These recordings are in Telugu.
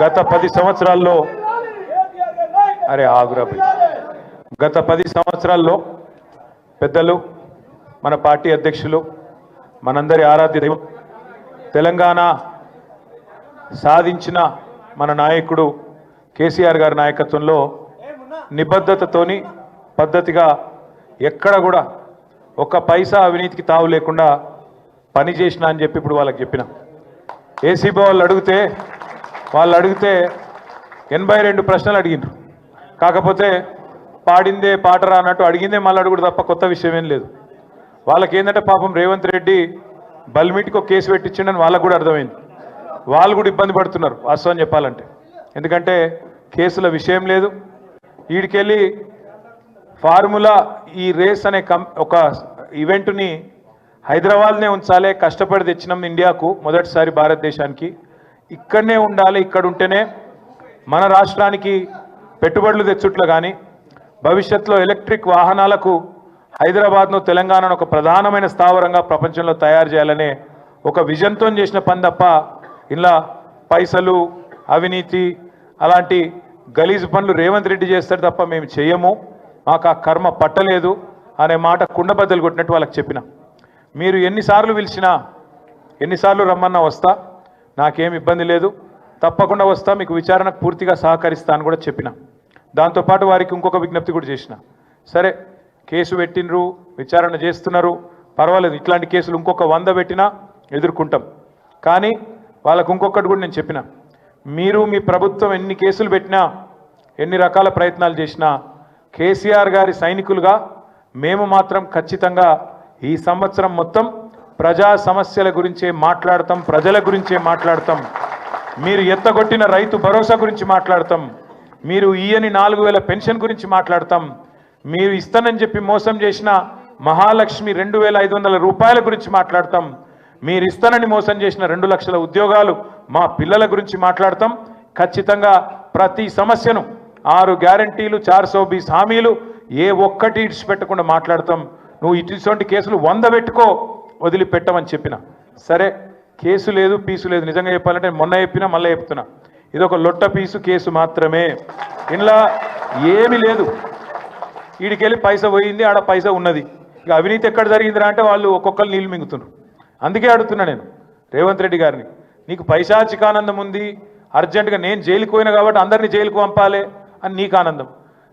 గత 10 సంవత్సరాల్లో అరే ఆగురా గత 10 సంవత్సరాల్లో పెద్దలు మన పార్టీ అధ్యక్షులు మనందరి ఆరాధ్య దైవం తెలంగాణ సాధించిన మన నాయకుడు కేసీఆర్ గారి నాయకత్వంలో నిబద్ధతతోని పద్ధతిగా ఎక్కడ కూడా ఒక్క పైసా అవినీతికి తావు లేకుండా పని చేసినా అని చెప్పి ఇప్పుడు వాళ్ళకి చెప్పిన ఏసీబీ వాళ్ళు అడిగితే 82 ప్రశ్నలు అడిగినారు. కాకపోతే పాడిందే పాటరా అన్నట్టు అడిగిందే మళ్ళీ అడుగుడు తప్ప కొత్త విషయం ఏం లేదు. వాళ్ళకి ఏంటంటే పాపం రేవంత్ రెడ్డి బల్మిటికి ఒక కేసు పెట్టించిండని వాళ్ళకు కూడా అర్థమైంది. వాళ్ళు కూడా ఇబ్బంది పడుతున్నారు వాస్తవం చెప్పాలంటే. ఎందుకంటే కేసుల విషయం లేదు. వీడికెళ్ళి ఫార్ములా ఈ రేస్ అనే ఒక ఈవెంట్ని హైదరాబాద్నే ఉంచాలి, కష్టపడి తెచ్చినాం ఇండియాకు మొదటిసారి భారతదేశానికి, ఇక్కడనే ఉండాలి, ఇక్కడ ఉంటేనే మన రాష్ట్రానికి పెట్టుబడులు తెచ్చుట్లు కానీ భవిష్యత్తులో ఎలక్ట్రిక్ వాహనాలకు హైదరాబాద్ను తెలంగాణను ఒక ప్రధానమైన స్థావరంగా ప్రపంచంలో తయారు చేయాలనే ఒక విజన్తో చేసిన పని తప్ప ఇలా పైసలు అవినీతి అలాంటి గలీజు పనులు రేవంత్ రెడ్డి చేస్తారు తప్ప మేము చేయము, మాకు ఆ కర్మ పట్టలేదు అనే మాట కుండబద్దలు కొట్టినట్టు వాళ్ళకి చెప్పిన. మీరు ఎన్నిసార్లు పిలిచినా ఎన్నిసార్లు రమ్మన్నా వస్తా, నాకేం ఇబ్బంది లేదు, తప్పకుండా వస్తా, మీకు విచారణకు పూర్తిగా సహకరిస్తా అని కూడా చెప్పిన. దాంతోపాటు వారికి ఇంకొక విజ్ఞప్తి కూడా చేసిన. సరే కేసు పెట్టినరు, విచారణ చేస్తున్నారు, పర్వాలేదు, ఇట్లాంటి కేసులు ఇంకొక 100 పెట్టినా ఎదుర్కొంటాం. కానీ వాళ్ళకు ఇంకొకటి కూడా నేను చెప్పిన, మీరు మీ ప్రభుత్వం ఎన్ని కేసులు పెట్టినా ఎన్ని రకాల ప్రయత్నాలు చేసినా కేసీఆర్ గారి సైనికులుగా మేము మాత్రం ఖచ్చితంగా ఈ సంవత్సరం మొత్తం ప్రజా సమస్యల గురించే మాట్లాడతాం, ప్రజల గురించే మాట్లాడతాం. మీరు ఎత్తగొట్టిన రైతు భరోసా గురించి మాట్లాడతాం, మీరు ఇయ్యని 4000 పెన్షన్ గురించి మాట్లాడతాం, మీరు ఇస్తానని చెప్పి మోసం చేసిన మహాలక్ష్మి 2500 రూపాయల గురించి మాట్లాడతాం, మీరు ఇస్తానని మోసం చేసిన 2 లక్షల ఉద్యోగాలు మా పిల్లల గురించి మాట్లాడతాం. ఖచ్చితంగా ప్రతి సమస్యను 6 గ్యారంటీలు 420 హామీలు ఏ ఒక్కటి ఇడిచిపెట్టకుండా మాట్లాడతాం. నువ్వు ఇటువంటి కేసులు 100 పెట్టుకో, వదిలిపెట్టమని చెప్పిన. సరే కేసు లేదు పీసు లేదు, నిజంగా చెప్పాలంటే మొన్న చెప్పినా మళ్ళీ చెప్తున్నా, ఇదొక లొట్ట పీసు కేసు మాత్రమే, ఇంట్లో ఏమీ లేదు. వీడికెళ్ళి పైసా పోయింది, ఆడ పైసా ఉన్నది. ఇక అవినీతి ఎక్కడ జరిగిందిరా అంటే వాళ్ళు ఒక్కొక్కరు నీళ్ళు మింగుతున్నారు. అందుకే అడుగుతున్నా నేను రేవంత్ రెడ్డి గారిని, నీకు పైశాచికానందం ఉంది, అర్జెంటుగా నేను జైలుకు పోయినా కాబట్టి అందరినీ జైలుకు పంపాలి అని నీకు ఆనందం,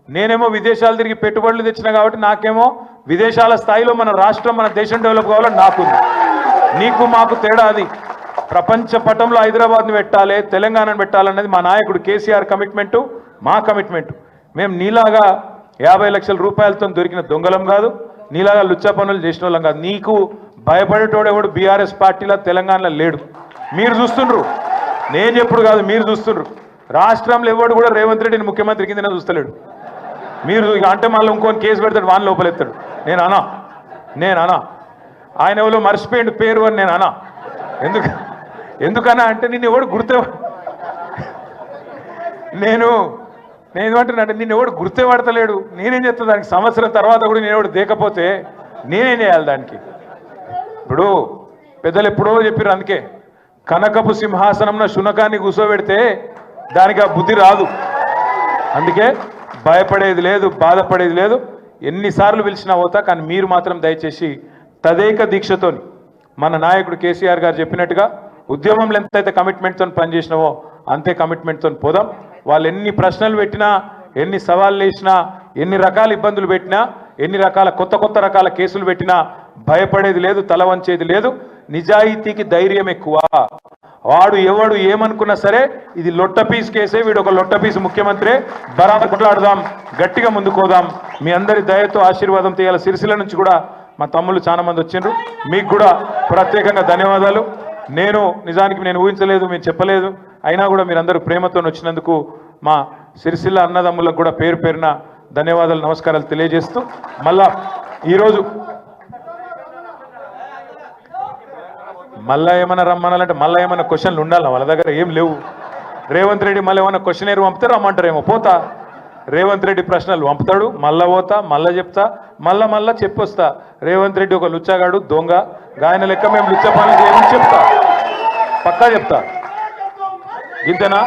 నేనేమో విదేశాలు తిరిగి పెట్టుబడులు తెచ్చినా కాబట్టి నాకేమో విదేశాల స్థాయిలో మన రాష్ట్రం మన దేశం డెవలప్ కావాలని నాకుంది. నీకు మాకు తేడా అది. ప్రపంచ పటంలో హైదరాబాద్ని పెట్టాలి, తెలంగాణను పెట్టాలన్నది మా నాయకుడు కేసీఆర్ కమిట్మెంటు, మా కమిట్మెంటు. మేము నీలాగా 50 లక్షల రూపాయలతో దొరికిన దొంగలం కాదు, నీలాగా లుచ్చా పనులు చేసిన వాళ్ళం కాదు. నీకు భయపడేటోడు ఎవడు బీఆర్ఎస్ పార్టీలో తెలంగాణలో లేడు. మీరు చూస్తుండ్రు, నేను చెప్పుడు కాదు, మీరు చూస్తుండ్రు. రాష్ట్రంలో ఎవడు కూడా రేవంత్ రెడ్డిని ముఖ్యమంత్రి కిందనే చూస్తలేడు. మీరు అంటే మళ్ళీ ఇంకొని కేసు పెడతాడు, వాని లోపలెత్తాడు. నేను అనా ఆయన ఎవరో మర్చిపోయిండు పేరు అని నేను అనా. ఎందుకన్నా అంటే నిన్ను ఎవడు నేను ఏమంటున్నా అంటే నిన్ను ఎవడు గుర్తుపడతలేడు. నేనేం చేస్తా దానికి? సంవత్సరం తర్వాత కూడా నేను ఎవడు దేకపోతే నేనేం చేయాలి దానికి? ఇప్పుడు పెద్దలు ఎప్పుడో చెప్పారు, అందుకే కనకపు సింహాసనంలో శునకాన్ని కూర్చోబెడితే దానికి ఆ బుద్ధి రాదు. అందుకే భయపడేది లేదు, బాధపడేది లేదు. ఎన్నిసార్లు పిలిచినా పోతా, కానీ మీరు మాత్రం దయచేసి తదేక దీక్షతోని మన నాయకుడు కేసీఆర్ గారు చెప్పినట్టుగా ఉద్యమంలో ఎంతైతే కమిట్మెంట్తో పనిచేసినావో అంతే కమిట్మెంట్తో పోదాం. వాళ్ళు ఎన్ని ప్రశ్నలు పెట్టినా, ఎన్ని సవాళ్ళు వేసినా, ఎన్ని రకాల ఇబ్బందులు పెట్టినా, ఎన్ని రకాల కొత్త రకాల కేసులు పెట్టినా భయపడేది లేదు, తల వంచేది లేదు. నిజాయితీకి ధైర్యం ఎక్కువ. వాడు ఎవడు ఏమనుకున్నా సరే ఇది లొట్ట పీస్ కేసే, వీడు ఒక లొట్ట పీసు ముఖ్యమంత్రి, బరాబర్ కొట్లాడదాం, గట్టిగా ముందుకోదాం. మీ అందరి దయతో ఆశీర్వాదం తీయాలి. సిరిసిల్ల నుంచి కూడా మా తమ్ముళ్ళు చాలా మంది వచ్చిండ్రు, మీకు కూడా ప్రత్యేకంగా ధన్యవాదాలు. నిజానికి నేను ఊహించలేదు, మేము చెప్పలేదు, అయినా కూడా మీరందరూ ప్రేమతో వచ్చినందుకు మా సిరిసిల్ల అన్నదమ్ములకు కూడా పేరు పేరున ధన్యవాదాలు, నమస్కారాలు తెలియజేస్తూ మళ్ళా ఈరోజు మళ్ళా ఏమైనా రమ్మనాలంటే మళ్ళీ ఏమైనా క్వశ్చన్లు ఉండాలి, వాళ్ళ దగ్గర ఏం లేవు. రేవంత్ రెడ్డి మళ్ళీ ఏమైనా క్వశ్చన్ పంపితే రమ్మంటారేమో, పోతా. రేవంత్ రెడ్డి ప్రశ్నలు పంపుతాడు, మళ్ళా పోతా, మళ్ళా చెప్తా, మళ్ళా చెప్పొస్తా. రేవంత్ రెడ్డి ఒక లుచ్చాగాడు, దొంగ, గాయన లెక్క మేము లుచ్చ పనులు చేయమని చెప్తా, పక్కా చెప్తా. ఇంతేనా?